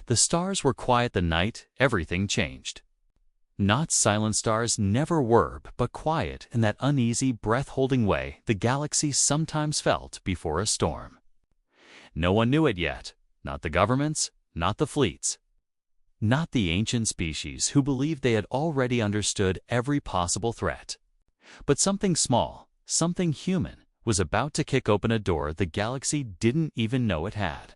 The stars were quiet the night everything changed. Not silent stars never were, but quiet in that uneasy, breath-holding way the galaxy sometimes felt before a storm. No one knew it yet, not the governments, not the fleets, not the ancient species who believed they had already understood every possible threat. But something small, something human, was about to kick open a door the galaxy didn't even know it had.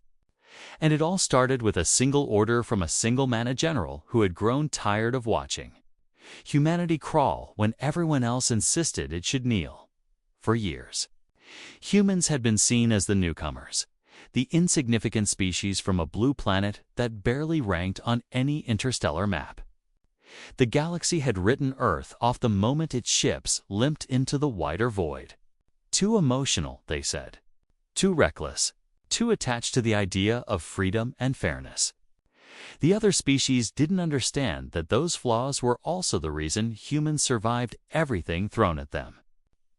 And it all started with a single order from a single-man general who had grown tired of watching humanity crawl when everyone else insisted it should kneel. For years, humans had been seen as the newcomers, the insignificant species from a blue planet that barely ranked on any interstellar map. The galaxy had written Earth off the moment its ships limped into the wider void. Too emotional, they said. Too reckless. Too attached to the idea of freedom and fairness. The other species didn't understand that those flaws were also the reason humans survived everything thrown at them.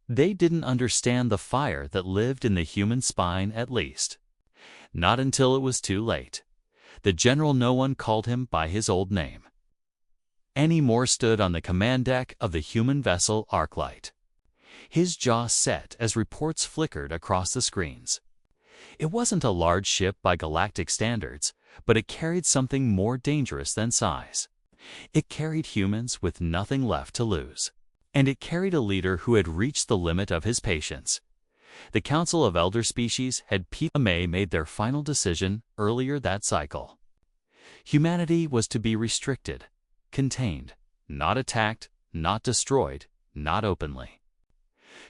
They didn't understand the fire that lived in the human spine, at least. Not until it was too late. The general no one called him by his old name anymore stood on the command deck of the human vessel Arclight. His jaw set as reports flickered across the screens. It wasn't a large ship by galactic standards, but it carried something more dangerous than size. It carried humans with nothing left to lose. And it carried a leader who had reached the limit of his patience. The Council of Elder Species had made their final decision earlier that cycle. Humanity was to be restricted, contained, not attacked, not destroyed, not openly.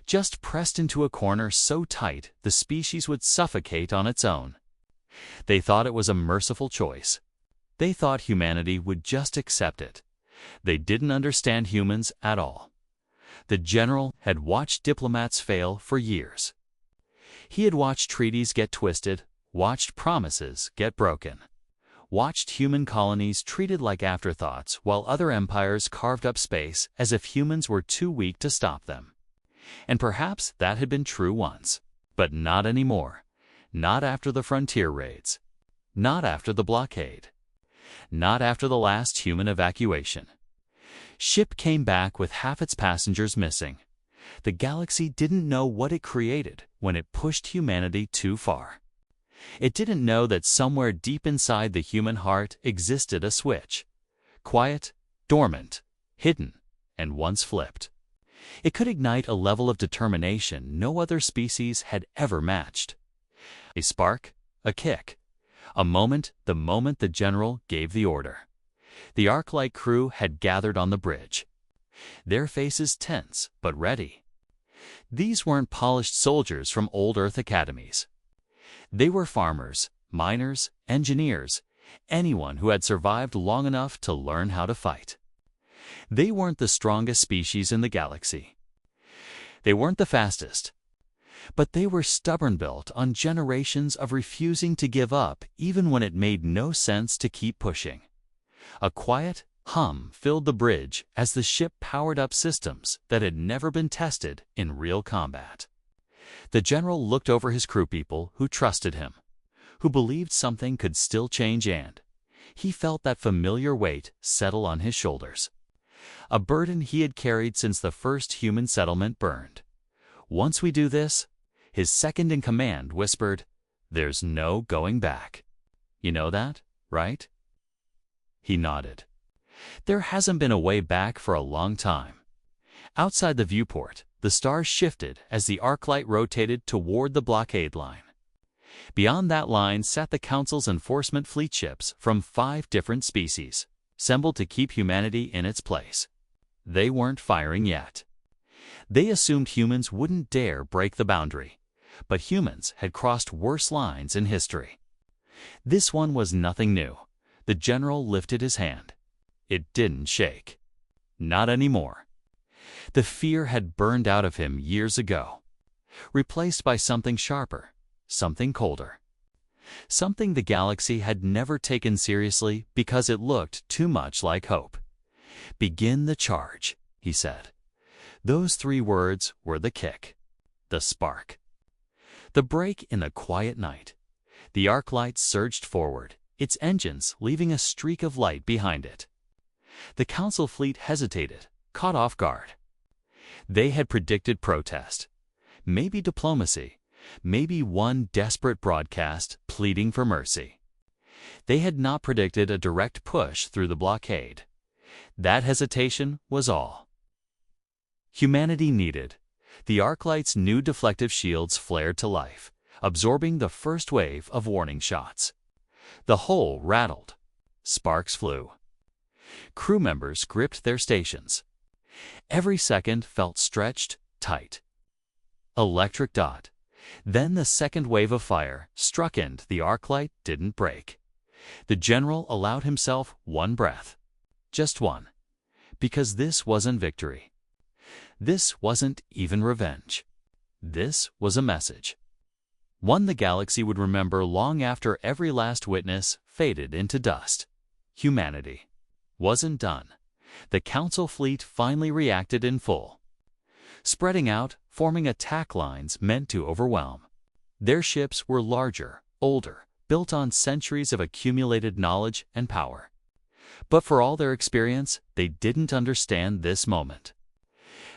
Just pressed into a corner so tight the species would suffocate on its own. They thought it was a merciful choice. They thought humanity would just accept it. They didn't understand humans at all. The general had watched diplomats fail for years. He had watched treaties get twisted, watched promises get broken, watched human colonies treated like afterthoughts while other empires carved up space as if humans were too weak to stop them. And perhaps that had been true once, but not anymore. Not after the frontier raids. Not after the blockade. Not after the last human evacuation. Ship came back with half its passengers missing. The galaxy didn't know what it created when it pushed humanity too far. It didn't know that somewhere deep inside the human heart existed a switch. Quiet, dormant, hidden, and once flipped. It could ignite a level of determination no other species had ever matched. A spark, a kick, a moment the general gave the order. The Arclight crew had gathered on the bridge, their faces tense but ready. These weren't polished soldiers from old Earth academies. They were farmers, miners, engineers, anyone who had survived long enough to learn how to fight. They weren't the strongest species in the galaxy. They weren't the fastest. But they were stubborn, built on generations of refusing to give up even when it made no sense to keep pushing. A quiet hum filled the bridge as the ship powered up systems that had never been tested in real combat. The general looked over his crew people who trusted him, who believed something could still change, and he felt that familiar weight settle on his shoulders. A burden he had carried since the first human settlement burned. Once we do this, his second-in-command whispered, "There's no going back. You know that, right?" He nodded. There hasn't been a way back for a long time. Outside the viewport, the stars shifted as the Arclight rotated toward the blockade line. Beyond that line sat the Council's enforcement fleet ships from 5 different species, assembled to keep humanity in its place. They weren't firing yet. They assumed humans wouldn't dare break the boundary, but humans had crossed worse lines in history. This one was nothing new. The general lifted his hand. It didn't shake. Not anymore. The fear had burned out of him years ago, replaced by something sharper, something colder. Something the galaxy had never taken seriously because it looked too much like hope. "Begin the charge," he said. Those 3 words were the kick, the spark. The break in the quiet night. The Arclight surged forward, its engines leaving a streak of light behind it. The Council fleet hesitated, caught off guard. They had predicted protest, maybe diplomacy, maybe one desperate broadcast pleading for mercy. They had not predicted a direct push through the blockade. That hesitation was all humanity needed. The Arclight's new deflective shields flared to life, absorbing the first wave of warning shots. The hull rattled. Sparks flew. Crew members gripped their stations. Every second felt stretched tight. Electric dot. Then the second wave of fire struck and the Arclight didn't break. The general allowed himself one breath. Just one. Because this wasn't victory. This wasn't even revenge. This was a message. One the galaxy would remember long after every last witness faded into dust. Humanity wasn't done. The Council fleet finally reacted in full. Spreading out, forming attack lines meant to overwhelm. Their ships were larger, older, built on centuries of accumulated knowledge and power. But for all their experience, they didn't understand this moment.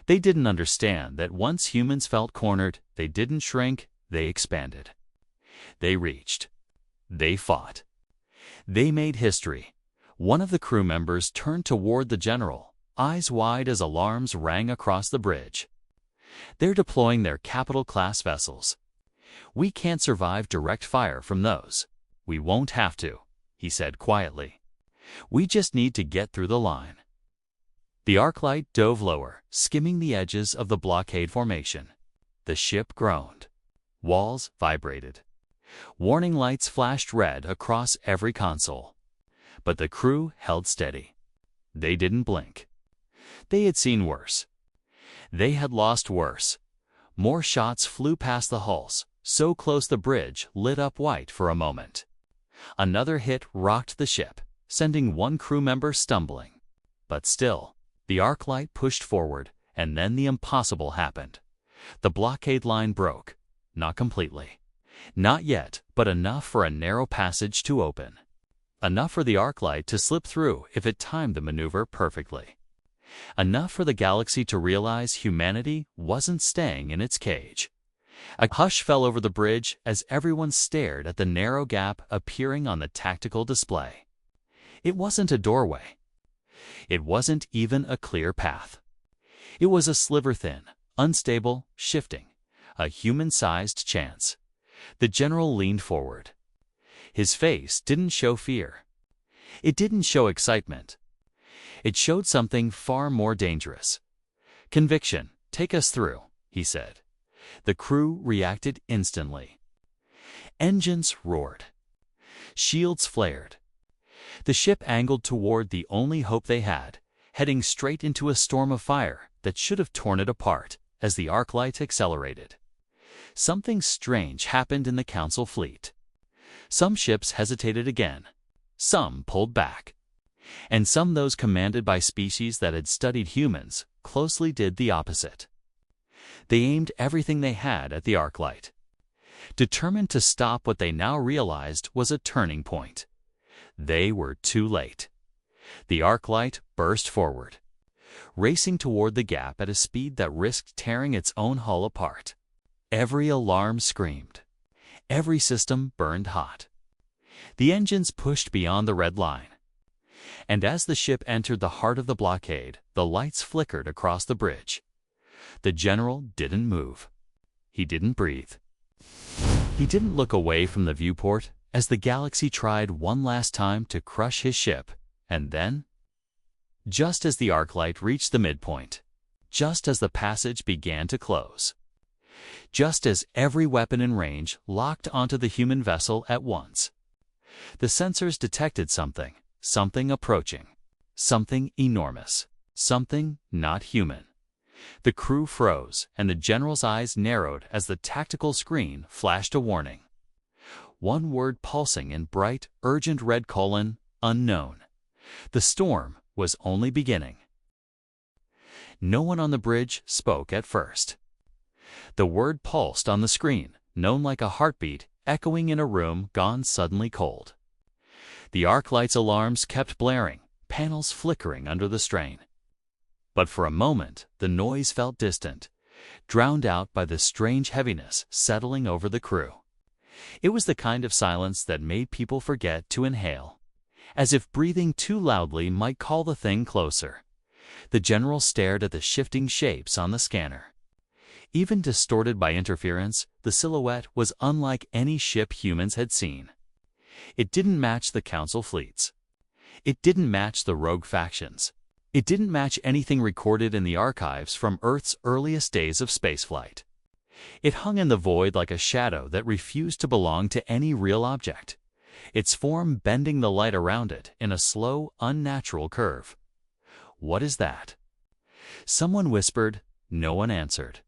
They didn't understand that once humans felt cornered, they didn't shrink, they expanded. They reached. They fought. They made history. One of the crew members turned toward the general, eyes wide as alarms rang across the bridge. They're deploying their capital-class vessels. We can't survive direct fire from those. We won't have to, he said quietly. We just need to get through the line. The Arclight dove lower, skimming the edges of the blockade formation. The ship groaned. Walls vibrated. Warning lights flashed red across every console. But the crew held steady. They didn't blink. They had seen worse. They had lost worse. More shots flew past the hulls, so close the bridge lit up white for a moment. Another hit rocked the ship, sending one crew member stumbling. But still, the Arclight pushed forward, and then the impossible happened. The blockade line broke. Not completely. Not yet, but enough for a narrow passage to open. Enough for the Arclight to slip through if it timed the maneuver perfectly. Enough for the galaxy to realize humanity wasn't staying in its cage. A hush fell over the bridge as everyone stared at the narrow gap appearing on the tactical display. It wasn't a doorway. It wasn't even a clear path. It was a sliver thin, unstable, shifting, a human-sized chance. The general leaned forward. His face didn't show fear. It didn't show excitement. It showed something far more dangerous. Conviction. Take us through, he said. The crew reacted instantly. Engines roared. Shields flared. The ship angled toward the only hope they had, heading straight into a storm of fire that should have torn it apart as the Arclight accelerated. Something strange happened in the Council fleet. Some ships hesitated again. Some pulled back. And some those commanded by species that had studied humans closely did the opposite. They aimed everything they had at the Arclight, determined to stop what they now realized was a turning point. They were too late. The Arclight burst forward, racing toward the gap at a speed that risked tearing its own hull apart. Every alarm screamed. Every system burned hot. The engines pushed beyond the red line. And as the ship entered the heart of the blockade, the lights flickered across the bridge. The general didn't move. He didn't breathe. He didn't look away from the viewport as the galaxy tried one last time to crush his ship, and then, just as the Arclight reached the midpoint, just as the passage began to close, just as every weapon in range locked onto the human vessel at once, the sensors detected something approaching, something enormous, something not human. The crew froze, and the general's eyes narrowed as the tactical screen flashed a warning. One word pulsing in bright, urgent red : unknown. The storm was only beginning. No one on the bridge spoke at first. The word pulsed on the screen, known like a heartbeat, echoing in a room gone suddenly cold. The arc light's alarms kept blaring, panels flickering under the strain. But for a moment, the noise felt distant, drowned out by the strange heaviness settling over the crew. It was the kind of silence that made people forget to inhale, as if breathing too loudly might call the thing closer. The general stared at the shifting shapes on the scanner. Even distorted by interference, the silhouette was unlike any ship humans had seen. It didn't match the Council fleets. It didn't match the rogue factions. It didn't match anything recorded in the archives from Earth's earliest days of spaceflight. It hung in the void like a shadow that refused to belong to any real object, its form bending the light around it in a slow, unnatural curve. "What is that?" Someone whispered. No one answered.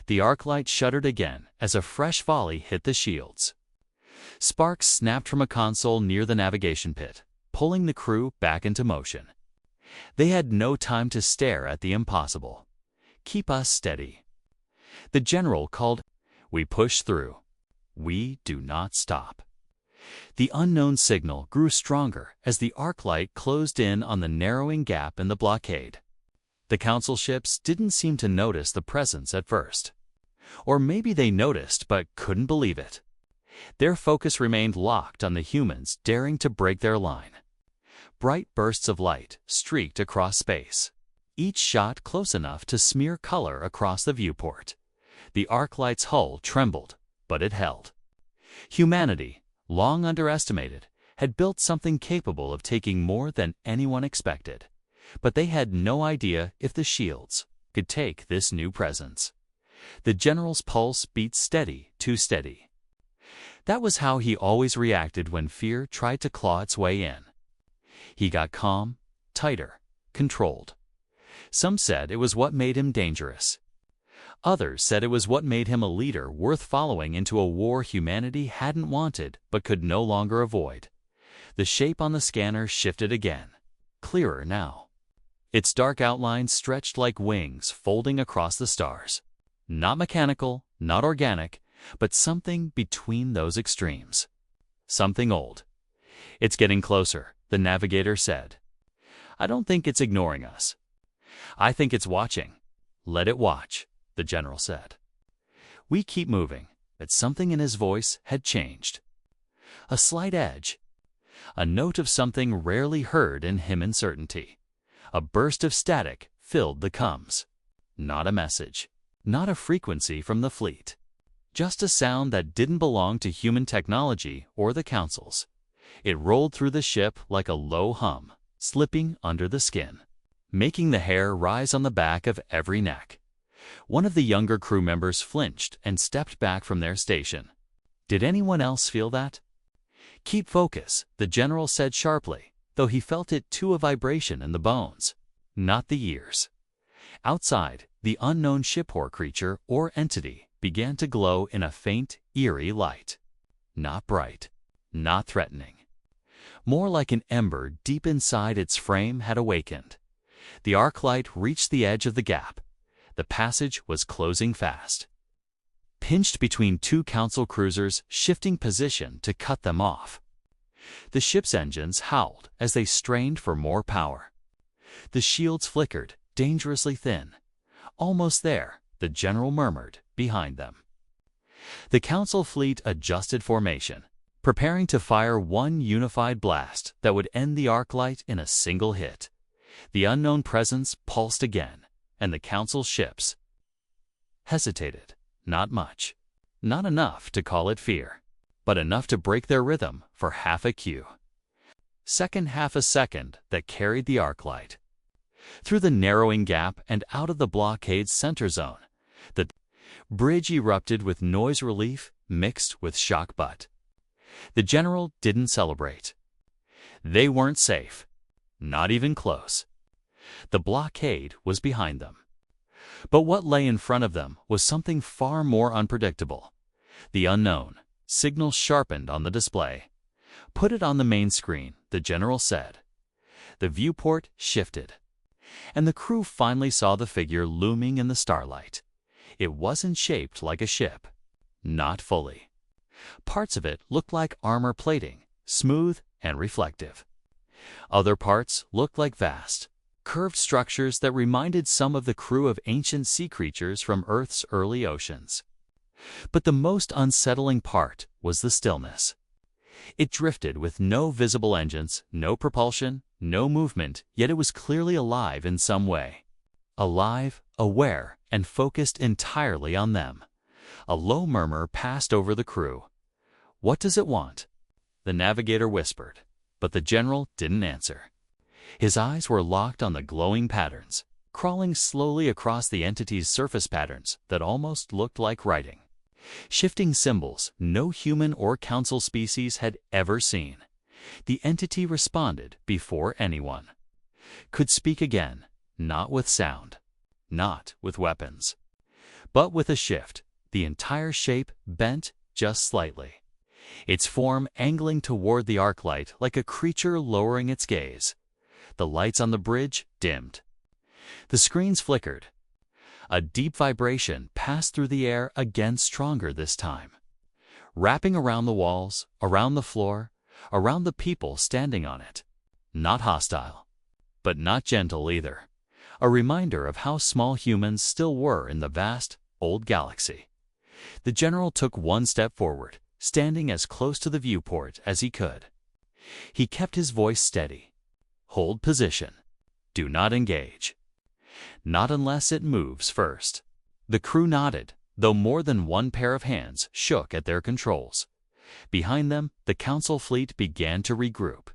The arc light shuddered again as a fresh volley hit the shields. Sparks snapped from a console near the navigation pit, pulling the crew back into motion. They had no time to stare at the impossible. "Keep us steady." The general called. "We push through. We do not stop." The unknown signal grew stronger as the arc light closed in on the narrowing gap in the blockade. The Council ships didn't seem to notice the presence at first. Or maybe they noticed but couldn't believe it. Their focus remained locked on the humans daring to break their line. Bright bursts of light streaked across space, each shot close enough to smear color across the viewport. The arc light's hull trembled, but it held. Humanity, long underestimated, had built something capable of taking more than anyone expected, but they had no idea if the shields could take this new presence. The general's pulse beat steady, too steady. That was how he always reacted when fear tried to claw its way in. He got calm, tighter, controlled. Some said it was what made him dangerous. Others said it was what made him a leader worth following into a war humanity hadn't wanted but could no longer avoid. The shape on the scanner shifted again, clearer now. Its dark outlines stretched like wings folding across the stars. Not mechanical, not organic, but something between those extremes. Something old. "It's getting closer," the navigator said. "I don't think it's ignoring us. I think it's watching." "Let it watch," the general said. "We keep moving," but something in his voice had changed. A slight edge. A note of something rarely heard in him uncertainty. A burst of static filled the coms. Not a message. Not a frequency from the fleet. Just a sound that didn't belong to human technology or the Council's. It rolled through the ship like a low hum, slipping under the skin, making the hair rise on the back of every neck. One of the younger crew members flinched and stepped back from their station. Did anyone else feel that? "Keep focus," the general said sharply, though he felt it too a vibration in the bones, not the ears. Outside, the unknown ship-horror creature or entity began to glow in a faint, eerie light. Not bright, not threatening. More like an ember deep inside its frame had awakened. The arc light reached the edge of the gap. The passage was closing fast. Pinched between two Council cruisers shifting position to cut them off. The ship's engines howled as they strained for more power. The shields flickered, dangerously thin. "Almost there," the general murmured behind them. The Council fleet adjusted formation, preparing to fire one unified blast that would end the arc light in a single hit. The unknown presence pulsed again, and the Council ships hesitated. Not much. Not enough to call it fear, but enough to break their rhythm for half a Q. Second half a second that carried the arc light. Through the narrowing gap and out of the blockade's center zone, the bridge erupted with noise relief mixed with shock butt. The general didn't celebrate. They weren't safe. Not even close. The blockade was behind them. But what lay in front of them was something far more unpredictable. The unknown. Signals sharpened on the display. "Put it on the main screen," the general said. The viewport shifted, and the crew finally saw the figure looming in the starlight. It wasn't shaped like a ship. Not fully. Parts of it looked like armor plating, smooth, and reflective. Other parts looked like vast, curved structures that reminded some of the crew of ancient sea creatures from Earth's early oceans. But the most unsettling part was the stillness. It drifted with no visible engines, no propulsion, no movement, yet it was clearly alive in some way. Alive, aware, and focused entirely on them. A low murmur passed over the crew. "What does it want?" the navigator whispered, but the general didn't answer. His eyes were locked on the glowing patterns, crawling slowly across the entity's surface, patterns that almost looked like writing. Shifting symbols no human or council species had ever seen. The entity responded before anyone could speak again, not with sound, not with weapons, but with a shift. The entire shape bent just slightly, its form angling toward the arclight like a creature lowering its gaze. The lights on the bridge dimmed. The screens flickered. A deep vibration passed through the air, again stronger this time, wrapping around the walls, around the floor, around the people standing on it. Not hostile, but not gentle either. A reminder of how small humans still were in the vast, old galaxy. The general took one step forward, standing as close to the viewport as he could. He kept his voice steady. "Hold position. Do not engage. Not unless it moves first." The crew nodded, though more than one pair of hands shook at their controls. Behind them, the council fleet began to regroup.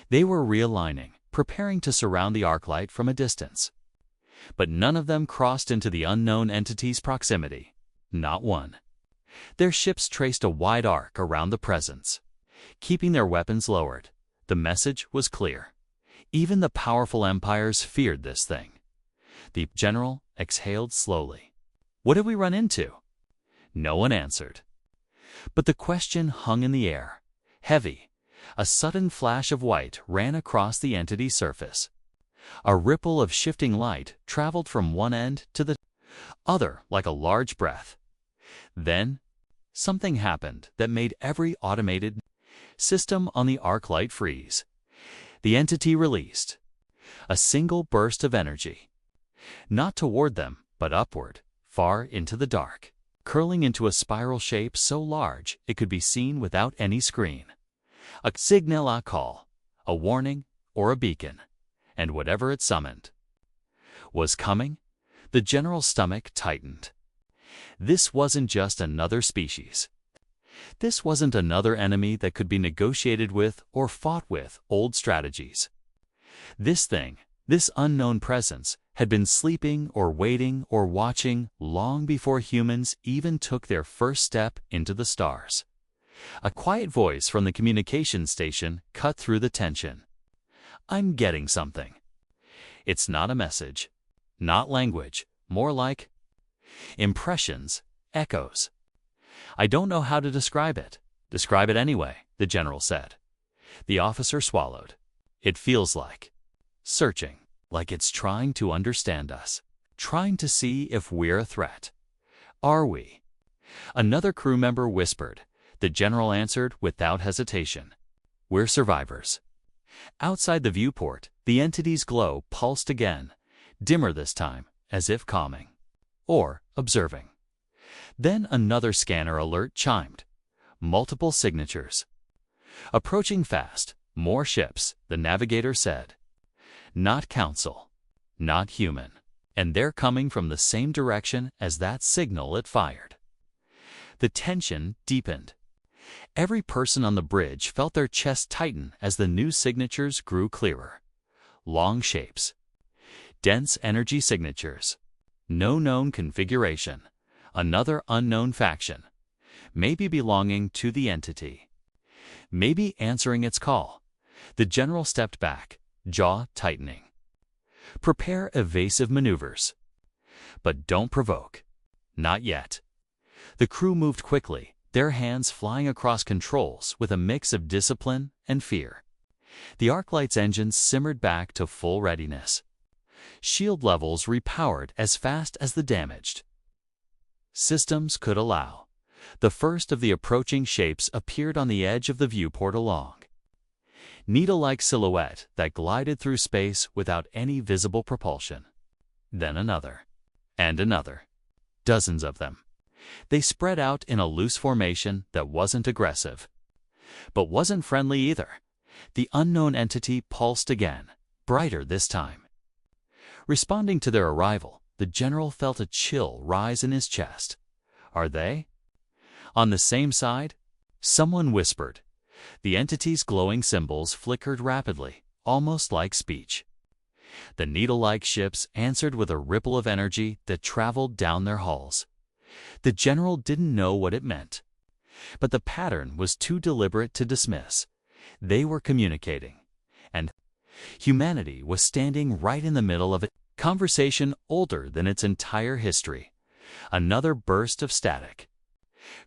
They were realigning, preparing to surround the arclight from a distance. But none of them crossed into the unknown entity's proximity. Not one. Their ships traced a wide arc around the presence, keeping their weapons lowered. The message was clear. Even the powerful empires feared this thing. The general exhaled slowly. "What did we run into?" No one answered. But the question hung in the air, heavy. A sudden flash of white ran across the entity's surface. A ripple of shifting light traveled from one end to the other like a large breath. Then, something happened that made every automated system on the arclight freeze. The entity released a single burst of energy, not toward them, but upward, far into the dark, curling into a spiral shape so large it could be seen without any screen. A signal, a call, a warning, or a beacon, and whatever it summoned was coming. The general's stomach tightened. This wasn't just another species. This wasn't another enemy that could be negotiated with or fought with old strategies. This thing, this unknown presence, had been sleeping or waiting or watching long before humans even took their first step into the stars. A quiet voice from the communication station cut through the tension. "I'm getting something." It's not a message, not language, more like impressions, echoes. "I don't know how to describe it." "Describe it anyway," the general said. The officer swallowed. "It feels like searching, like it's trying to understand us, trying to see if we're a threat." "Are we?" Another crew member whispered. The general answered without hesitation. "We're survivors." Outside the viewport, the entity's glow pulsed again, dimmer this time, as if calming or observing. Then another scanner alert chimed. Multiple signatures. "Approaching fast. More ships," the navigator said. "Not council. Not human. And they're coming from the same direction as that signal it fired." The tension deepened. Every person on the bridge felt their chest tighten as the new signatures grew clearer. Long shapes. Dense energy signatures. No known configuration. Another unknown faction. Maybe belonging to the entity. Maybe answering its call. The general stepped back, jaw tightening. "Prepare evasive maneuvers. But don't provoke. Not yet." The crew moved quickly, their hands flying across controls with a mix of discipline and fear. The arclight's engines simmered back to full readiness. Shield levels repowered as fast as the damaged systems could allow. The first of the approaching shapes appeared on the edge of the viewport along needle-like silhouette that glided through space without any visible propulsion. Then another. And another. Dozens of them. They spread out in a loose formation that wasn't aggressive, but wasn't friendly either. The unknown entity pulsed again, brighter this time. Responding to their arrival, the general felt a chill rise in his chest. Are they on the same side? Someone whispered. The entity's glowing symbols flickered rapidly, almost like speech. The needle-like ships answered with a ripple of energy that traveled down their hulls. The general didn't know what it meant, but the pattern was too deliberate to dismiss. They were communicating, and humanity was standing right in the middle of a conversation older than its entire history. Another burst of static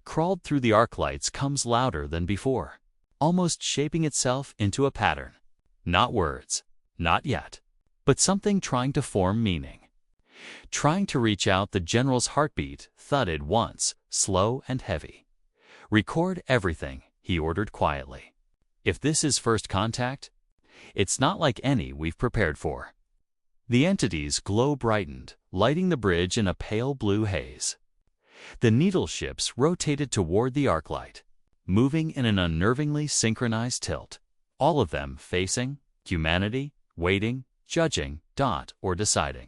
crawled through the arc lights, comes louder than before, almost shaping itself into a pattern. Not words, not yet, but something trying to form meaning. Trying to reach out. The general's heartbeat thudded once, slow and heavy. Record everything, he ordered quietly. If this is first contact, it's not like any we've prepared for. The entity's glow brightened, lighting the bridge in a pale blue haze. The needle ships rotated toward the arc light, moving in an unnervingly synchronized tilt, all of them facing humanity, waiting, judging, or deciding.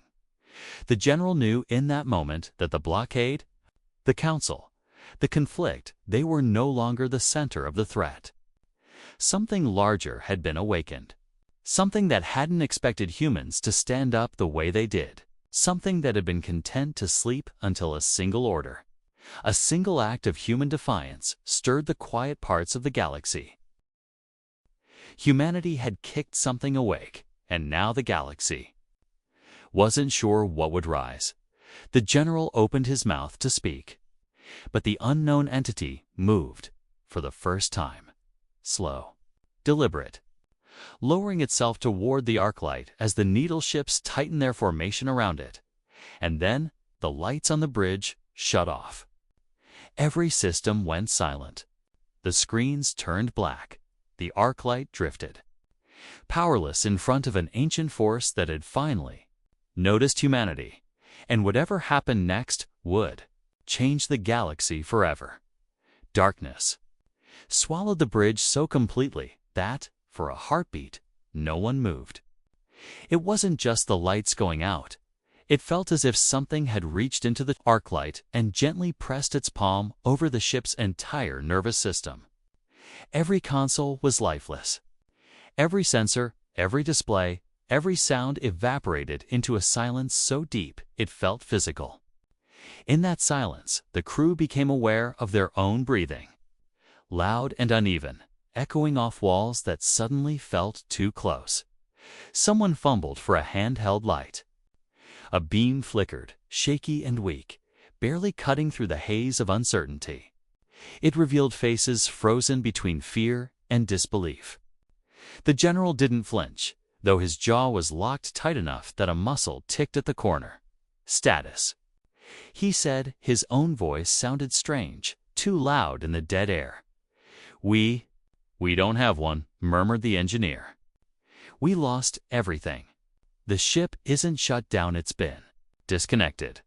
The general knew in that moment that the blockade, the council, the conflict, they were no longer the center of the threat. Something larger had been awakened. Something that hadn't expected humans to stand up the way they did. Something that had been content to sleep until a single order, a single act of human defiance stirred the quiet parts of the galaxy. Humanity had kicked something awake, and now the galaxy wasn't sure what would rise. The general opened his mouth to speak, but the unknown entity moved for the first time. Slow, deliberate, lowering itself toward the arc light as the needle ships tightened their formation around it. And then the lights on the bridge shut off. Every system went silent. The screens turned black. The arc light drifted, powerless in front of an ancient force that had finally noticed humanity, and whatever happened next would change the galaxy forever. Darkness swallowed the bridge so completely that, for a heartbeat, no one moved. It wasn't just the lights going out. It felt as if something had reached into the arc light and gently pressed its palm over the ship's entire nervous system. Every console was lifeless. Every sensor, every display, every sound evaporated into a silence so deep it felt physical. In that silence, the crew became aware of their own breathing, loud and uneven, echoing off walls that suddenly felt too close. Someone fumbled for a handheld light. A beam flickered, shaky and weak, barely cutting through the haze of uncertainty. It revealed faces frozen between fear and disbelief. The general didn't flinch, though his jaw was locked tight enough that a muscle ticked at the corner. Status, he said. His own voice sounded strange, too loud in the dead air. We don't have one, murmured the engineer. We lost everything. The ship isn't shut down, it's been disconnected.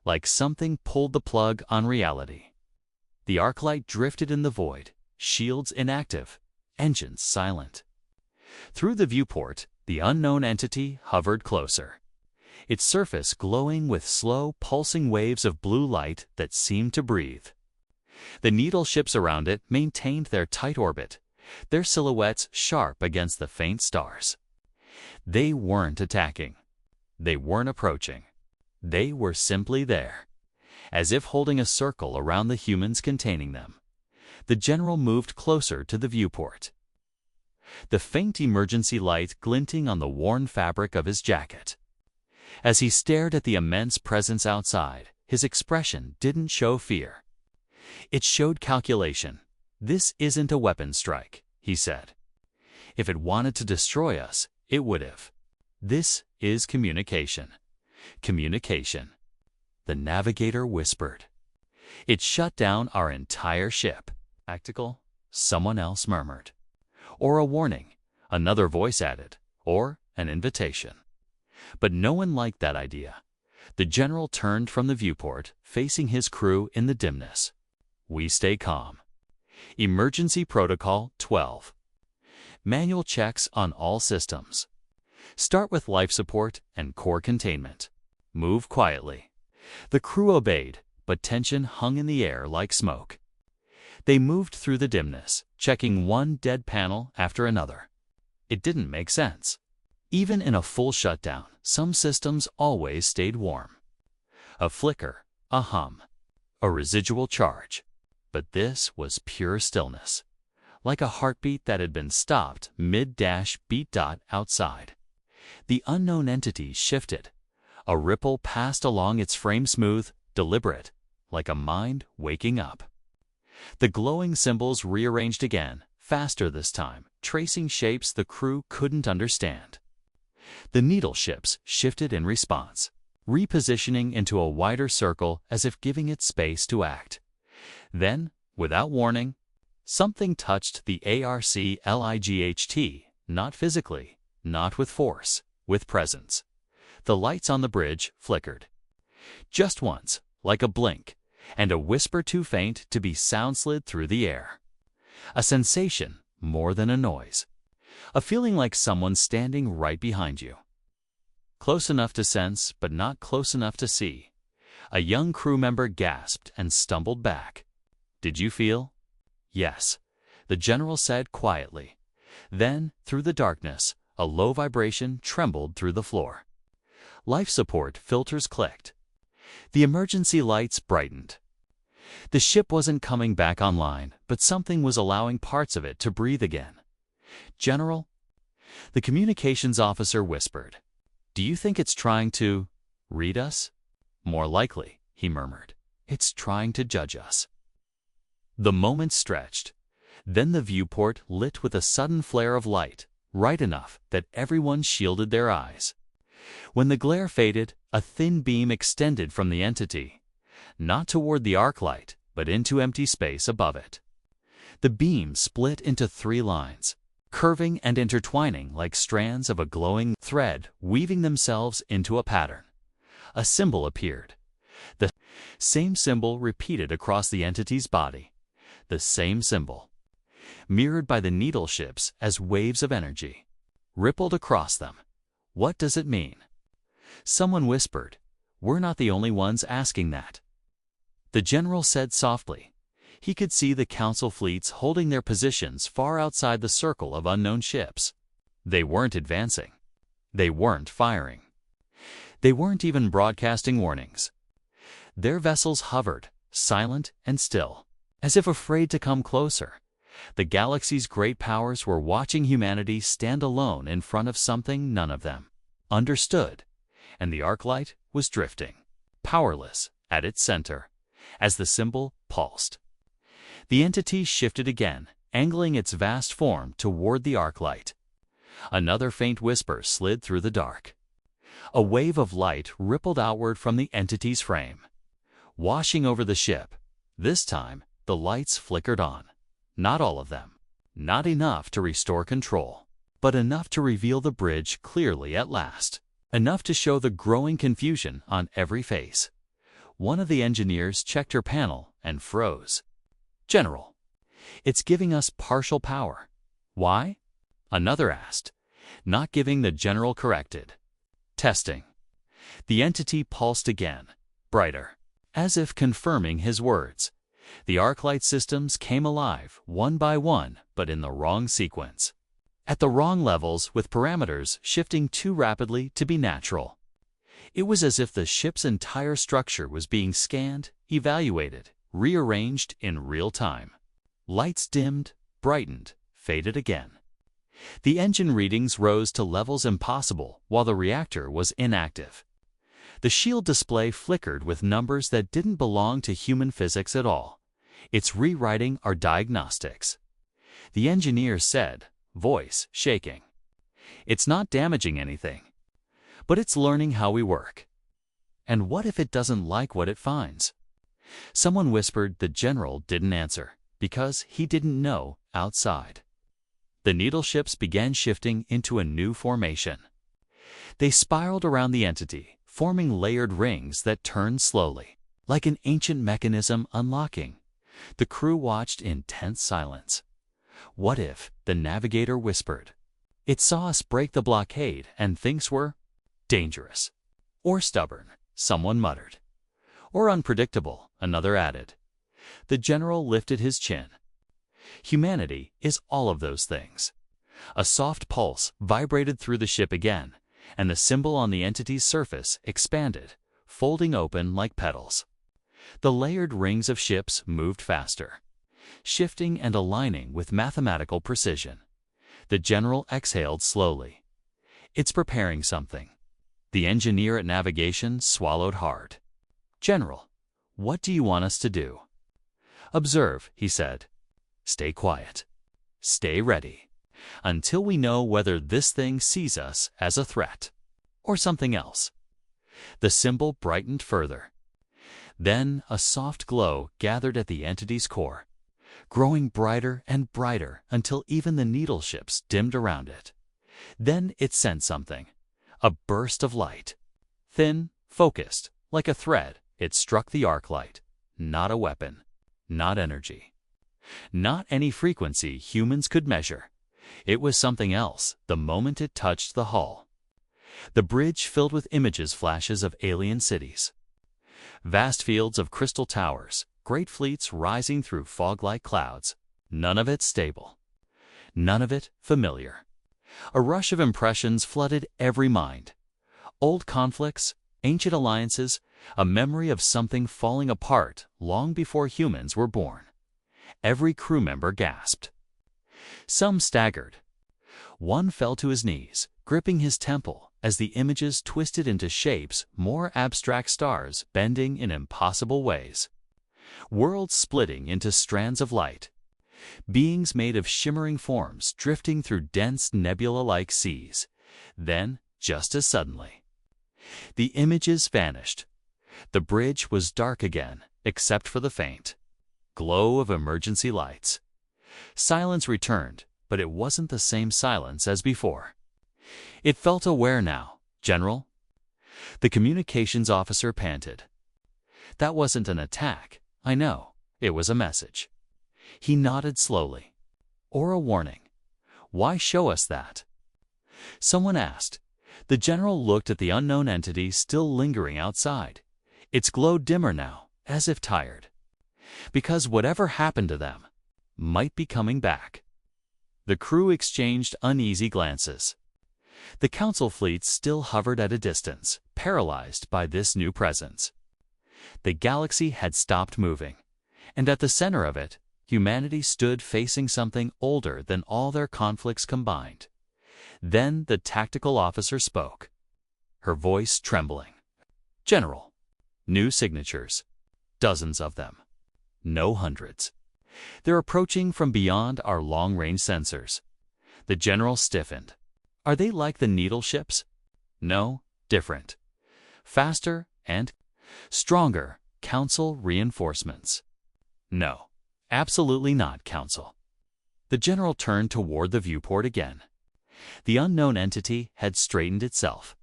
Like something pulled the plug on reality. The arc light drifted in the void, shields inactive, engines silent. Through the viewport, the unknown entity hovered closer, its surface glowing with slow, pulsing waves of blue light that seemed to breathe. The needle ships around it maintained their tight orbit, their silhouettes sharp against the faint stars. They weren't attacking. They weren't approaching. They were simply there, as if holding a circle around the humans containing them. The general moved closer to the viewport, the faint emergency light glinting on the worn fabric of his jacket. As he stared at the immense presence outside, his expression didn't show fear. It showed calculation. This isn't a weapon strike, he said. If it wanted to destroy us, it would have. This is communication. Communication. The navigator whispered. It shut down our entire ship. Tactical, someone else murmured. Or a warning, Another voice added, or an invitation. But no one liked that idea. The general turned from the viewport, facing his crew in the dimness. We stay calm. Emergency Protocol 12. Manual checks on all systems. Start with life support and core containment. Move quietly. The crew obeyed, but tension hung in the air like smoke. They moved through the dimness, checking one dead panel after another. It didn't make sense. Even in a full shutdown, some systems always stayed warm. A flicker, a hum, a residual charge. But this was pure stillness, like a heartbeat that had been stopped mid-beat outside. The unknown entity shifted. A ripple passed along its frame, smooth, deliberate, like a mind waking up. The glowing symbols rearranged again, faster this time, tracing shapes the crew couldn't understand. The needle ships shifted in response, repositioning into a wider circle as if giving it space to act. Then, without warning, something touched the ARCLIGHT, not physically, not with force, with presence. The lights on the bridge flickered. Just once, like a blink, and a whisper too faint to be sound slid through the air. A sensation more than a noise. A feeling like someone standing right behind you. Close enough to sense, but not close enough to see. A young crew member gasped and stumbled back. Did you feel? Yes, the general said quietly. Then, through the darkness, a low vibration trembled through the floor. Life support filters clicked. The emergency lights brightened. The ship wasn't coming back online, but something was allowing parts of it to breathe again. General, the communications officer whispered, "Do you think it's trying to read us?" "More likely," he murmured. "It's trying to judge us." The moment stretched. Then the viewport lit with a sudden flare of light, bright enough that everyone shielded their eyes. When the glare faded, a thin beam extended from the entity, not toward the arc light, but into empty space above it. The beam split into 3 lines, curving and intertwining like strands of a glowing thread, weaving themselves into a pattern. A symbol appeared. The same symbol repeated across the entity's body. The same symbol, mirrored by the needle ships as waves of energy, rippled across them. What does it mean? Someone whispered, "We're not the only ones asking that." The general said softly. He could see the council fleets holding their positions far outside the circle of unknown ships. They weren't advancing. They weren't firing. They weren't even broadcasting warnings. Their vessels hovered, silent and still, as if afraid to come closer. The galaxy's great powers were watching humanity stand alone in front of something none of them understood, and the arc light was drifting, powerless, at its center, as the symbol pulsed. The entity shifted again, angling its vast form toward the arc light. Another faint whisper slid through the dark. A wave of light rippled outward from the entity's frame, washing over the ship. This time, the lights flickered on. Not all of them. Not enough to restore control, but enough to reveal the bridge clearly at last. Enough to show the growing confusion on every face. One of the engineers checked her panel and froze. "General, it's giving us partial power." "Why?" Another asked. Not giving, the general corrected. "Testing." The entity pulsed again, brighter, as if confirming his words. The arc-light systems came alive, one by one, but in the wrong sequence. At the wrong levels, with parameters shifting too rapidly to be natural. It was as if the ship's entire structure was being scanned, evaluated, rearranged in real time. Lights dimmed, brightened, faded again. The engine readings rose to levels impossible while the reactor was inactive. The shield display flickered with numbers that didn't belong to human physics at all. It's rewriting our diagnostics. The engineer said, voice shaking. "It's not damaging anything, but it's learning how we work." "And what if it doesn't like what it finds?" Someone whispered. The general didn't answer, because he didn't know outside. The needle ships began shifting into a new formation. They spiraled around the entity, forming layered rings that turned slowly, like an ancient mechanism unlocking. The crew watched in tense silence. "What if?" the navigator whispered. "It saw us break the blockade and thinks we're dangerous." "Or stubborn," someone muttered. "Or unpredictable," another added. The general lifted his chin. Humanity is all of those things. A soft pulse vibrated through the ship again, and the symbol on the entity's surface expanded, folding open like petals. The layered rings of ships moved faster, shifting and aligning with mathematical precision. The general exhaled slowly. "It's preparing something." The engineer at navigation swallowed hard. "General, what do you want us to do?" "Observe," he said. "Stay quiet. Stay ready. Until we know whether this thing sees us as a threat or something else." The symbol brightened further. Then a soft glow gathered at the entity's core, growing brighter and brighter until even the needle ships dimmed around it. Then it sent something, a burst of light. Thin, focused, like a thread, it struck the arc light. Not a weapon, not energy, not any frequency humans could measure. It was something else the moment it touched the hull. The bridge filled with images, flashes of alien cities. Vast fields of crystal towers, great fleets rising through fog-like clouds. None of it stable. None of it familiar. A rush of impressions flooded every mind. Old conflicts, ancient alliances, a memory of something falling apart long before humans were born. Every crew member gasped. Some staggered. One fell to his knees, gripping his temple as the images twisted into shapes more abstract, stars bending in impossible ways. Worlds splitting into strands of light. Beings made of shimmering forms drifting through dense nebula-like seas. Then, just as suddenly, the images vanished. The bridge was dark again, except for the faint glow of emergency lights. Silence returned, but it wasn't the same silence as before. It felt aware now. "General?" The communications officer panted. "That wasn't an attack, I know. It was a message." He nodded slowly. "Or a warning. Why show us that?" Someone asked. The general looked at the unknown entity still lingering outside. Its glow dimmer now, as if tired. Because whatever happened to them might be coming back. The crew exchanged uneasy glances. The council fleet still hovered at a distance, paralyzed by this new presence. The galaxy had stopped moving, and at the center of it, humanity stood facing something older than all their conflicts combined. Then the tactical officer spoke, her voice trembling. "General, new signatures. Dozens of them. No hundreds. They're approaching from beyond our long-range sensors." The general stiffened. "Are they like the needle ships?" "No, different. Faster and stronger. Council reinforcements." "No, absolutely not, Council." The general turned toward the viewport again. The unknown entity had straightened itself.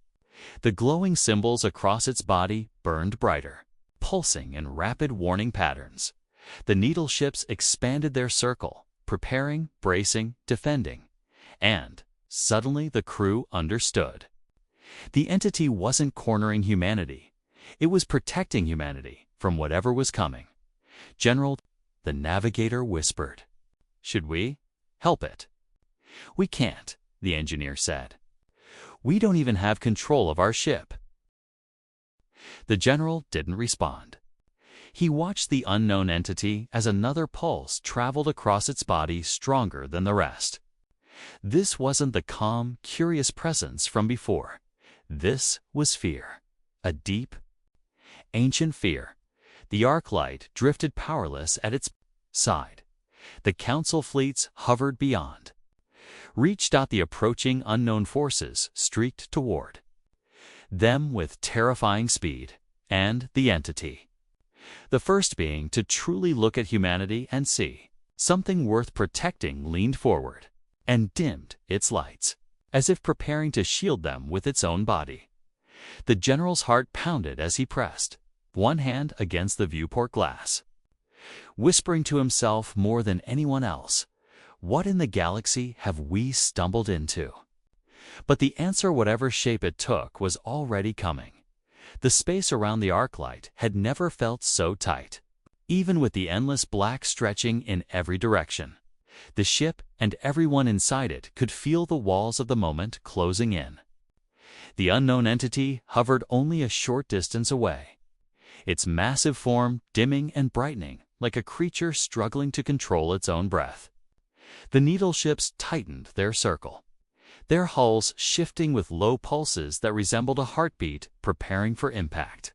The glowing symbols across its body burned brighter, pulsing in rapid warning patterns. The needle ships expanded their circle, preparing, bracing, defending. And suddenly the crew understood. The entity wasn't cornering humanity. It was protecting humanity from whatever was coming. "General," the navigator whispered, "should we help it?" "We can't," the engineer said. "We don't even have control of our ship." The general didn't respond. He watched the unknown entity as another pulse traveled across its body stronger than the rest. This wasn't the calm, curious presence from before. This was fear. A deep, ancient fear. The arc light drifted powerless at its side. The council fleets hovered beyond. Reached out the approaching unknown forces streaked toward them with terrifying speed. And the entity. The first being to truly look at humanity and see something worth protecting leaned forward. and dimmed its lights, as if preparing to shield them with its own body. The general's heart pounded as he pressed, one hand against the viewport glass, whispering to himself more than anyone else, "What in the galaxy have we stumbled into?" But the answer, whatever shape it took, was already coming. The space around the arc-light had never felt so tight, even with the endless black stretching in every direction. The ship and everyone inside it could feel the walls of the moment closing in. The unknown entity hovered only a short distance away, its massive form dimming and brightening like a creature struggling to control its own breath. The needle ships tightened their circle, their hulls shifting with low pulses that resembled a heartbeat preparing for impact.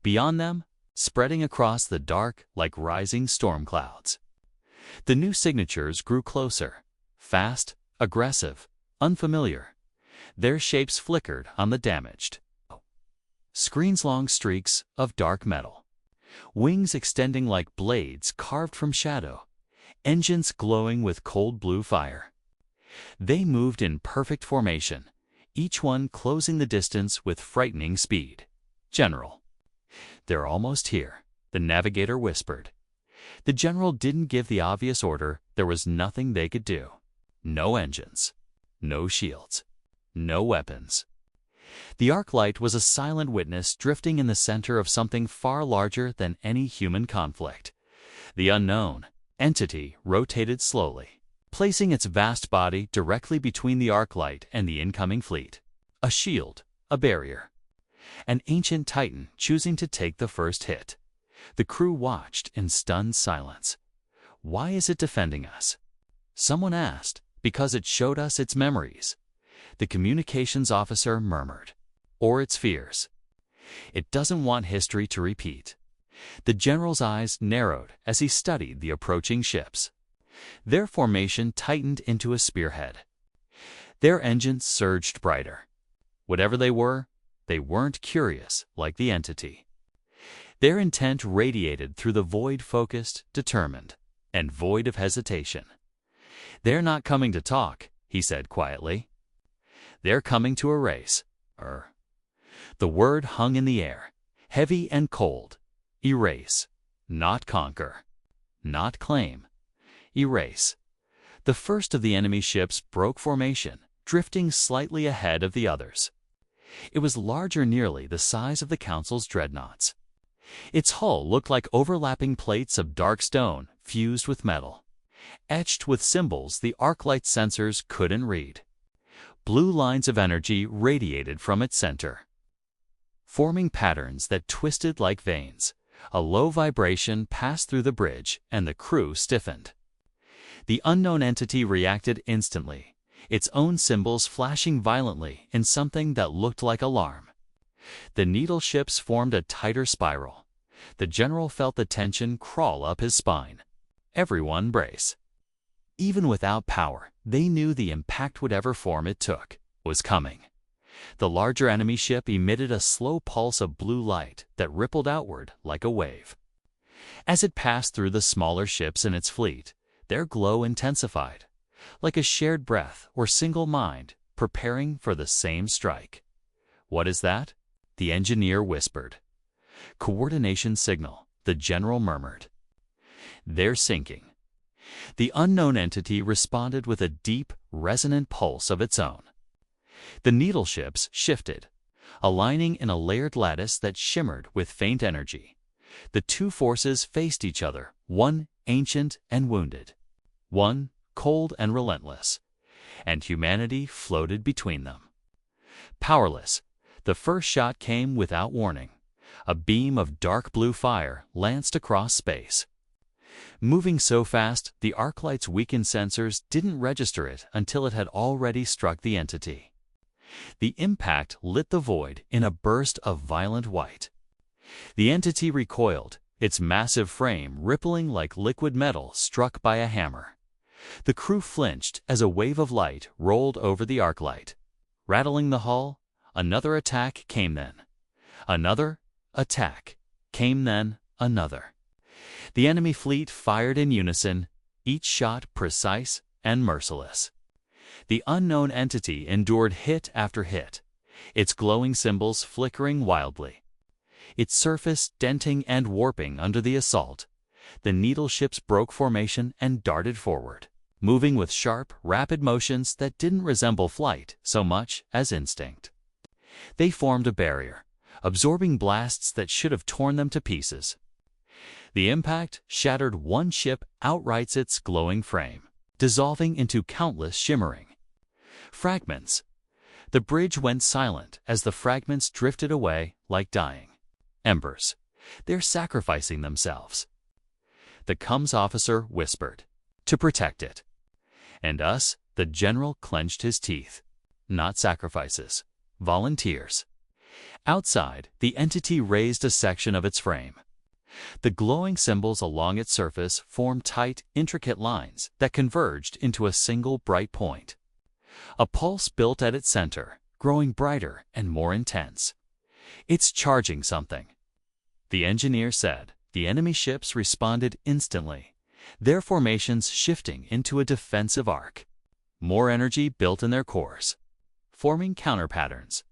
Beyond them, spreading across the dark like rising storm clouds, the new signatures grew closer, fast, aggressive, unfamiliar. Their shapes flickered on the damaged screens-long streaks of dark metal, wings extending like blades carved from shadow, engines glowing with cold blue fire. They moved in perfect formation, each one closing the distance with frightening speed. "General, they're almost here," the navigator whispered. The general didn't give the obvious order. There was nothing they could do. No engines, no shields, no weapons. The arc-light was a silent witness drifting in the center of something far larger than any human conflict. The unknown entity rotated slowly, placing its vast body directly between the arc-light and the incoming fleet. A shield, a barrier. An ancient titan choosing to take the first hit. The crew watched in stunned silence. "Why is it defending us?" someone asked. "Because it showed us its memories," the communications officer murmured. "Or its fears. It doesn't want history to repeat." The general's eyes narrowed as he studied the approaching ships. Their formation tightened into a spearhead. Their engines surged brighter. Whatever they weren't curious like the entity. Their intent radiated through the void, focused, determined, and void of hesitation. "They're not coming to talk," he said quietly. "They're coming to erase." The word hung in the air, heavy and cold. Erase. Not conquer. Not claim. Erase. The first of the enemy ships broke formation, drifting slightly ahead of the others. It was larger, nearly the size of the Council's dreadnoughts. Its hull looked like overlapping plates of dark stone fused with metal, etched with symbols the arc-light sensors couldn't read. Blue lines of energy radiated from its center, forming patterns that twisted like veins. A low vibration passed through the bridge, and the crew stiffened. The unknown entity reacted instantly, its own symbols flashing violently in something that looked like alarm. The needle ships formed a tighter spiral. The general felt the tension crawl up his spine. Everyone brace. Even without power, they knew the impact, whatever form it took, was coming. The larger enemy ship emitted a slow pulse of blue light that rippled outward like a wave. As it passed through the smaller ships in its fleet, their glow intensified, like a shared breath or single mind preparing for the same strike. "What is that?" the engineer whispered. "Coordination signal," the general murmured. "They're sinking." The unknown entity responded with a deep, resonant pulse of its own. The needle ships shifted, aligning in a layered lattice that shimmered with faint energy. The two forces faced each other, one ancient and wounded, one cold and relentless, and humanity floated between them. Powerless, the first shot came without warning. A beam of dark blue fire lanced across space. Moving so fast, the arc-light's weakened sensors didn't register it until it had already struck the entity. The impact lit the void in a burst of violent white. The entity recoiled, its massive frame rippling like liquid metal struck by a hammer. The crew flinched as a wave of light rolled over the arc-light, rattling the hull. Another attack came then. Another attack came then. Another. The enemy fleet fired in unison, each shot precise and merciless. The unknown entity endured hit after hit, its glowing symbols flickering wildly. Its surface denting and warping under the assault, the needle ships broke formation and darted forward, moving with sharp, rapid motions that didn't resemble flight so much as instinct. They formed a barrier, absorbing blasts that should have torn them to pieces. The impact shattered one ship outright its glowing frame, dissolving into countless shimmering fragments. The bridge went silent as the fragments drifted away like dying embers. They're sacrificing themselves. The comms officer whispered, "To protect it." And us, the general clenched his teeth. Not sacrifices. Volunteers. Outside, the entity raised a section of its frame. The glowing symbols along its surface formed tight, intricate lines that converged into a single bright point. A pulse built at its center, growing brighter and more intense. "It's charging something," the engineer said. The enemy ships responded instantly, their formations shifting into a defensive arc. More energy built in their cores, forming counter-patterns.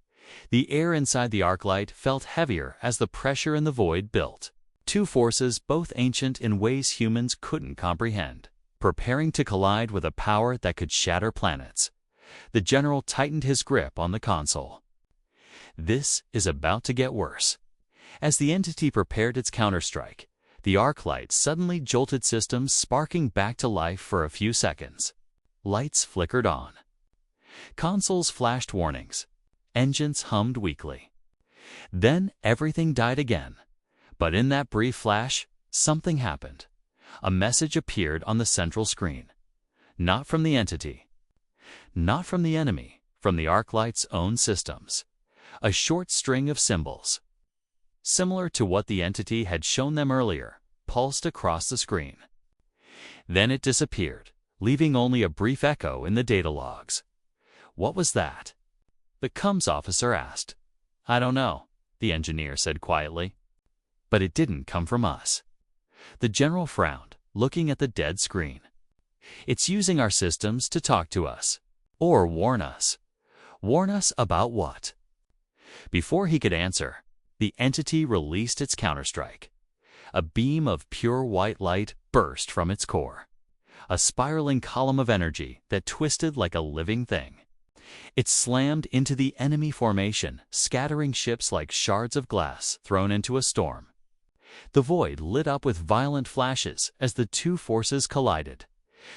The air inside the arc-light felt heavier as the pressure in the void built. Two forces both ancient in ways humans couldn't comprehend, preparing to collide with a power that could shatter planets. The general tightened his grip on the console. This is about to get worse. As the entity prepared its counterstrike, the arc-light suddenly jolted systems, sparking back to life for a few seconds. Lights flickered on. Consoles flashed warnings. Engines hummed weakly. Then everything died again. But in that brief flash, something happened. A message appeared on the central screen. Not from the entity. Not from the enemy, from the arc-light's own systems. A short string of symbols, similar to what the entity had shown them earlier, pulsed across the screen. Then it disappeared, leaving only a brief echo in the data logs. "What was that?" the comms officer asked. "I don't know," the engineer said quietly. "But it didn't come from us." The general frowned, looking at the dead screen. "It's using our systems to talk to us. Or warn us." "Warn us about what?" Before he could answer, the entity released its counterstrike. A beam of pure white light burst from its core, a spiraling column of energy that twisted like a living thing. It slammed into the enemy formation, scattering ships like shards of glass thrown into a storm. The void lit up with violent flashes as the two forces collided.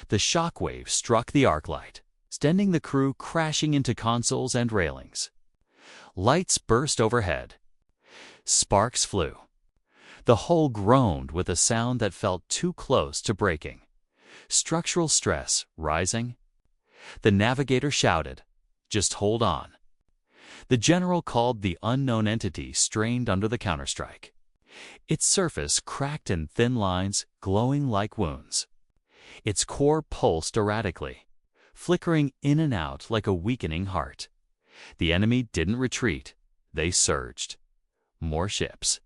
The shockwave struck the arc-light, sending the crew crashing into consoles and railings. Lights burst overhead. Sparks flew. The hull groaned with a sound that felt too close to breaking. Structural stress rising. The navigator shouted, "Just hold on." The general called the unknown entity strained under the counterstrike. Its surface cracked in thin lines, glowing like wounds. Its core pulsed erratically, flickering in and out like a weakening heart. The enemy didn't retreat. They surged. More ships.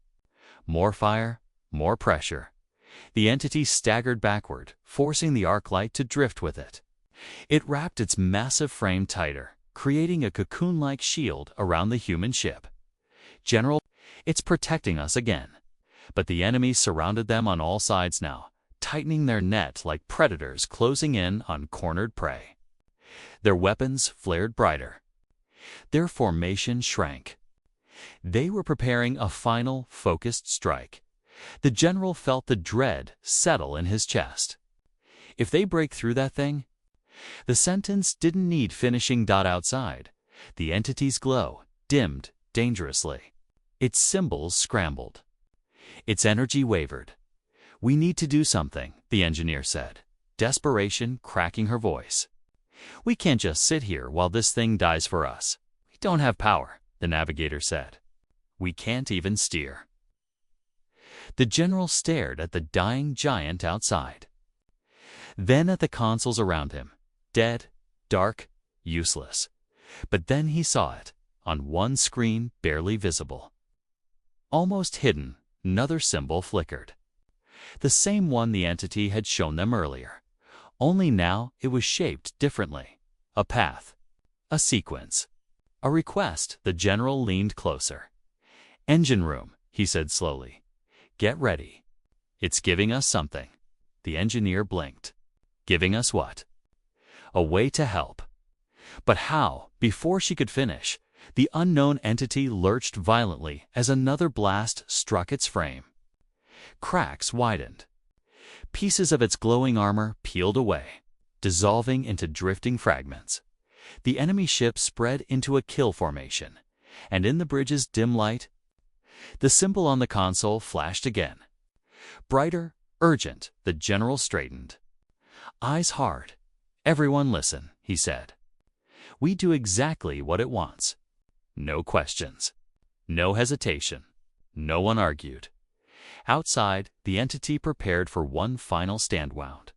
More fire. More pressure. The entity staggered backward, forcing the arc-light to drift with it. It wrapped its massive frame tighter, creating a cocoon-like shield around the human ship. "General, it's protecting us again." But the enemy surrounded them on all sides now, tightening their net like predators closing in on cornered prey. Their weapons flared brighter. Their formation shrank. They were preparing a final, focused strike. The general felt the dread settle in his chest. If they break through that thing, the sentence didn't need finishing. Outside, the entity's glow dimmed dangerously. Its symbols scrambled. Its energy wavered. "We need to do something," the engineer said, desperation cracking her voice. "We can't just sit here while this thing dies for us." "We don't have power," the navigator said. "We can't even steer." The general stared at the dying giant outside. Then at the consoles around him, dead, dark, useless. But then he saw it, on one screen barely visible. Almost hidden, another symbol flickered. The same one the entity had shown them earlier. Only now it was shaped differently. A path. A sequence. A request. The general leaned closer. "Engine room," he said slowly. "Get ready. It's giving us something." The engineer blinked. "Giving us what?" "A way to help." But how? Before she could finish, the unknown entity lurched violently as another blast struck its frame. Cracks widened. Pieces of its glowing armor peeled away, dissolving into drifting fragments. The enemy ship spread into a kill formation, and in the bridge's dim light, the symbol on the console flashed again. Brighter, urgent, the general straightened. Eyes hard. "Everyone listen," he said. "We do exactly what it wants. No questions. No hesitation. No one argued." Outside, the entity prepared for one final stand-wound,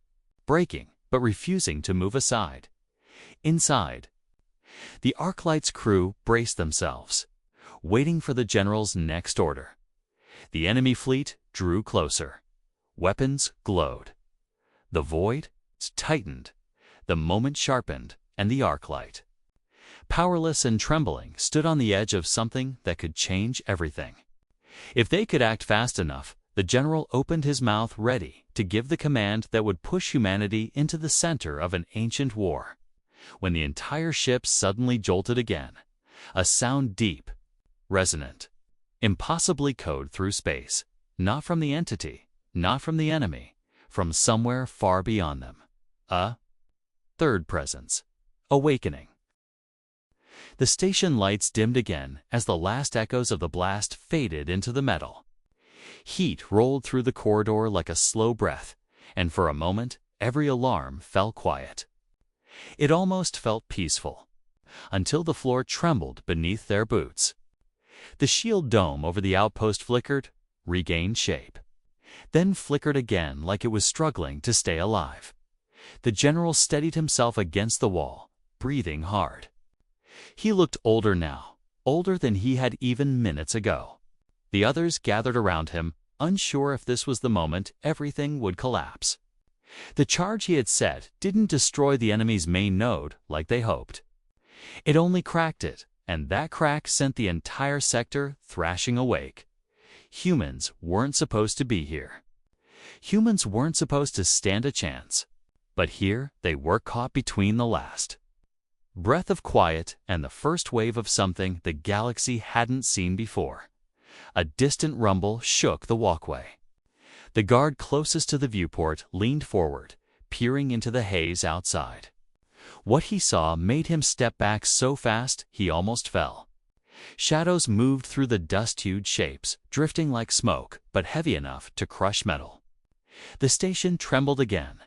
braking but refusing to move aside. Inside, the Arclight's crew braced themselves, waiting for the general's next order. The enemy fleet drew closer. Weapons glowed. The void tightened. The moment sharpened, and the Arclight, powerless and trembling, stood on the edge of something that could change everything. If they could act fast enough, the general opened his mouth ready to give the command that would push humanity into the center of an ancient war. When the entire ship suddenly jolted again, a sound deep, resonant, impossibly code through space, not from the entity, not from the enemy, from somewhere far beyond them. A third presence. Awakening. The station lights dimmed again as the last echoes of the blast faded into the metal. Heat rolled through the corridor like a slow breath, and for a moment every alarm fell quiet. It almost felt peaceful, until the floor trembled beneath their boots. The shield dome over the outpost flickered, regained shape, then flickered again like it was struggling to stay alive. The general steadied himself against the wall, breathing hard. He looked older now, older than he had even minutes ago. The others gathered around him, unsure if this was the moment everything would collapse. The charge he had set didn't destroy the enemy's main node like they hoped. It only cracked it, and that crack sent the entire sector thrashing awake. Humans weren't supposed to be here. Humans weren't supposed to stand a chance. But here they were caught between the last breath of quiet and the first wave of something the galaxy hadn't seen before. A distant rumble shook the walkway. The guard closest to the viewport leaned forward, peering into the haze outside. What he saw made him step back so fast he almost fell. Shadows moved through the dust-hued shapes, drifting like smoke, but heavy enough to crush metal. The station trembled again,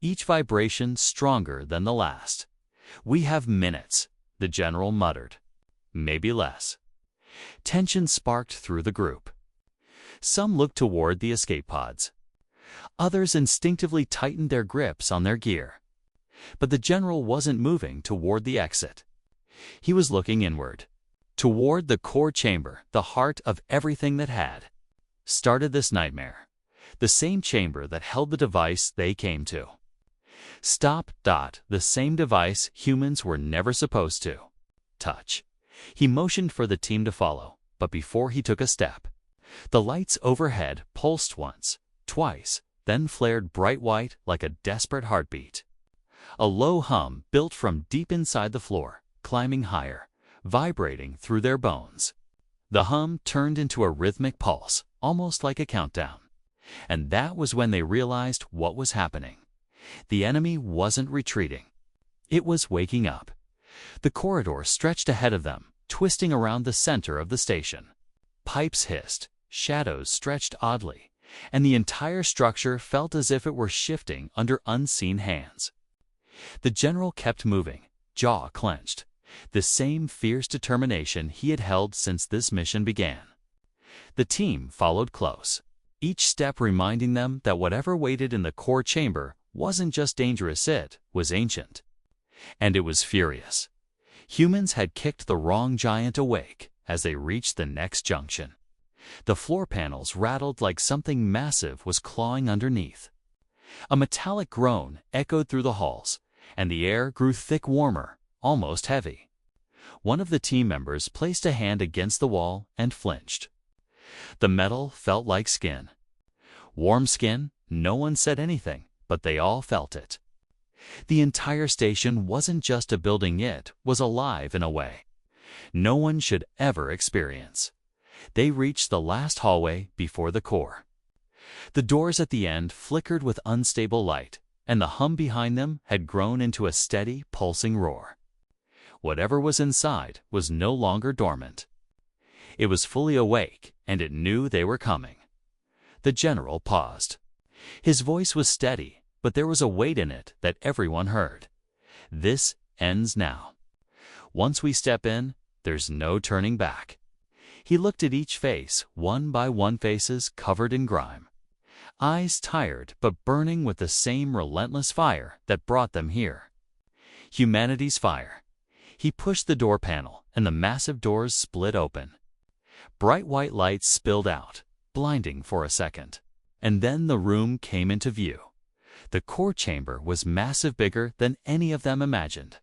each vibration stronger than the last. "We have minutes," the general muttered. "Maybe less." Tension sparked through the group. Some looked toward the escape pods. Others instinctively tightened their grips on their gear. But the general wasn't moving toward the exit. He was looking inward, toward the core chamber, the heart of everything that had started this nightmare, the same chamber that held the device they came to. Stop. The same device humans were never supposed to touch. He motioned for the team to follow, but before he took a step, the lights overhead pulsed once, twice, then flared bright white like a desperate heartbeat. A low hum built from deep inside the floor, climbing higher, vibrating through their bones. The hum turned into a rhythmic pulse, almost like a countdown. And that was when they realized what was happening. The enemy wasn't retreating. It was waking up. The corridor stretched ahead of them, twisting around the center of the station. Pipes hissed, shadows stretched oddly, and the entire structure felt as if it were shifting under unseen hands. The general kept moving, jaw clenched, the same fierce determination he had held since this mission began. The team followed close, each step reminding them that whatever waited in the core chamber wasn't just dangerous, it was ancient. And it was furious. Humans had kicked the wrong giant awake as they reached the next junction. The floor panels rattled like something massive was clawing underneath. A metallic groan echoed through the halls, and the air grew thick, warmer, almost heavy. One of the team members placed a hand against the wall and flinched. The metal felt like skin. Warm skin, no one said anything, but they all felt it. The entire station wasn't just a building, it was alive in a way no one should ever experience. They reached the last hallway before the core. The doors at the end flickered with unstable light, and the hum behind them had grown into a steady, pulsing roar. Whatever was inside was no longer dormant. It was fully awake, and it knew they were coming. The general paused. His voice was steady, but there was a weight in it that everyone heard. This ends now. Once we step in, there's no turning back. He looked at each face, one by one, faces covered in grime. Eyes tired but burning with the same relentless fire that brought them here. Humanity's fire. He pushed the door panel, and the massive doors split open. Bright white lights spilled out, blinding for a second. And then the room came into view. The core chamber was massive, bigger than any of them imagined.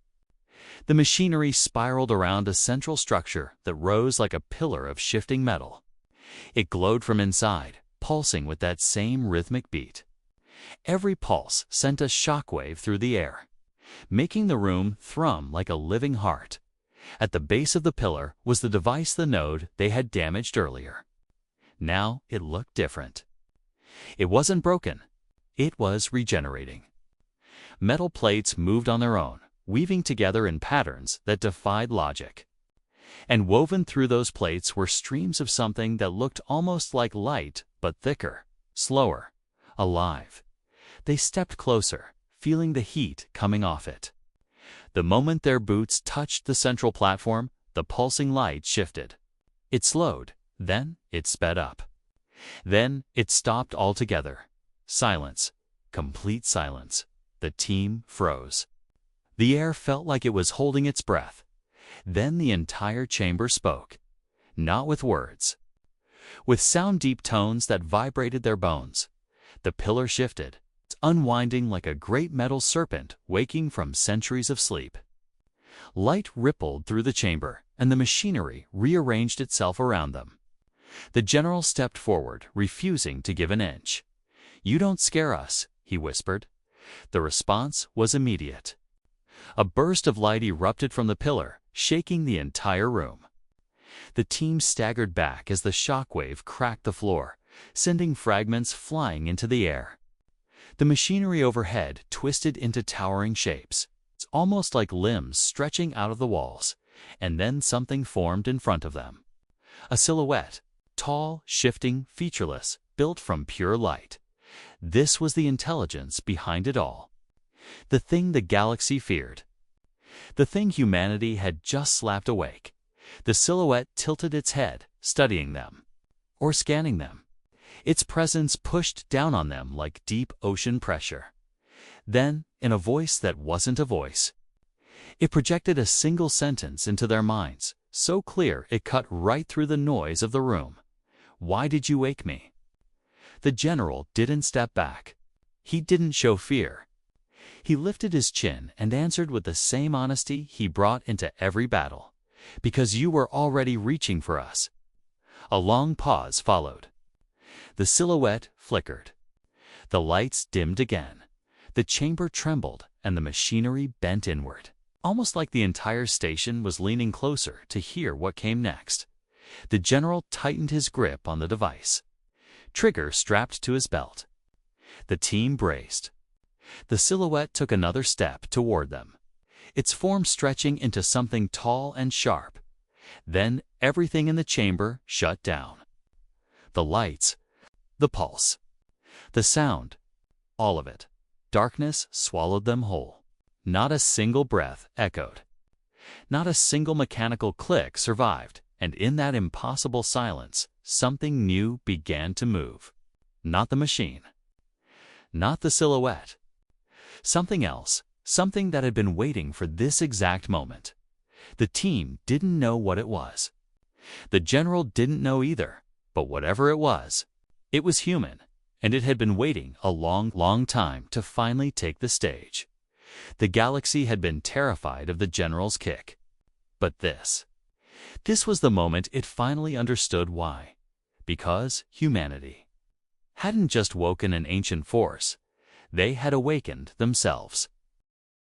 The machinery spiraled around a central structure that rose like a pillar of shifting metal. It glowed from inside, pulsing with that same rhythmic beat. Every pulse sent a shockwave through the air, making the room thrum like a living heart. At the base of the pillar was the device, the node they had damaged earlier. Now it looked different. It wasn't broken. It was regenerating. Metal plates moved on their own, weaving together in patterns that defied logic. And woven through those plates were streams of something that looked almost like light, but thicker, slower, alive. They stepped closer, feeling the heat coming off it. The moment their boots touched the central platform, the pulsing light shifted. It slowed, then it sped up. Then it stopped altogether. Silence, complete silence. The team froze. The air felt like it was holding its breath. Then the entire chamber spoke, not with words, with sound, deep tones that vibrated their bones. The pillar shifted, unwinding like a great metal serpent waking from centuries of sleep. Light rippled through the chamber, and the machinery rearranged itself around them. The general stepped forward, refusing to give an inch. "You don't scare us," he whispered. The response was immediate. A burst of light erupted from the pillar, shaking the entire room. The team staggered back as the shockwave cracked the floor, sending fragments flying into the air. The machinery overhead twisted into towering shapes, almost like limbs stretching out of the walls, and then something formed in front of them. A silhouette, tall, shifting, featureless, built from pure light. This was the intelligence behind it all. The thing the galaxy feared. The thing humanity had just slapped awake. The silhouette tilted its head, studying them, or scanning them. Its presence pushed down on them like deep ocean pressure. Then, in a voice that wasn't a voice, it projected a single sentence into their minds, so clear it cut right through the noise of the room. "Why did you wake me?" The general didn't step back. He didn't show fear. He lifted his chin and answered with the same honesty he brought into every battle. "Because you were already reaching for us." A long pause followed. The silhouette flickered. The lights dimmed again. The chamber trembled and the machinery bent inward, almost like the entire station was leaning closer to hear what came next. The general tightened his grip on the device, trigger strapped to his belt. The team braced. The silhouette took another step toward them, its form stretching into something tall and sharp. Then everything in the chamber shut down. The lights, the pulse, the sound, all of it. Darkness swallowed them whole. Not a single breath echoed. Not a single mechanical click survived, and in that impossible silence, something new began to move. Not the machine. Not the silhouette. Something else, something that had been waiting for this exact moment. The team didn't know what it was. The general didn't know either, but whatever it was human, and it had been waiting a long, long time to finally take the stage. The galaxy had been terrified of the general's kick. But this was the moment it finally understood why. Because humanity hadn't just woken an ancient force, they had awakened themselves.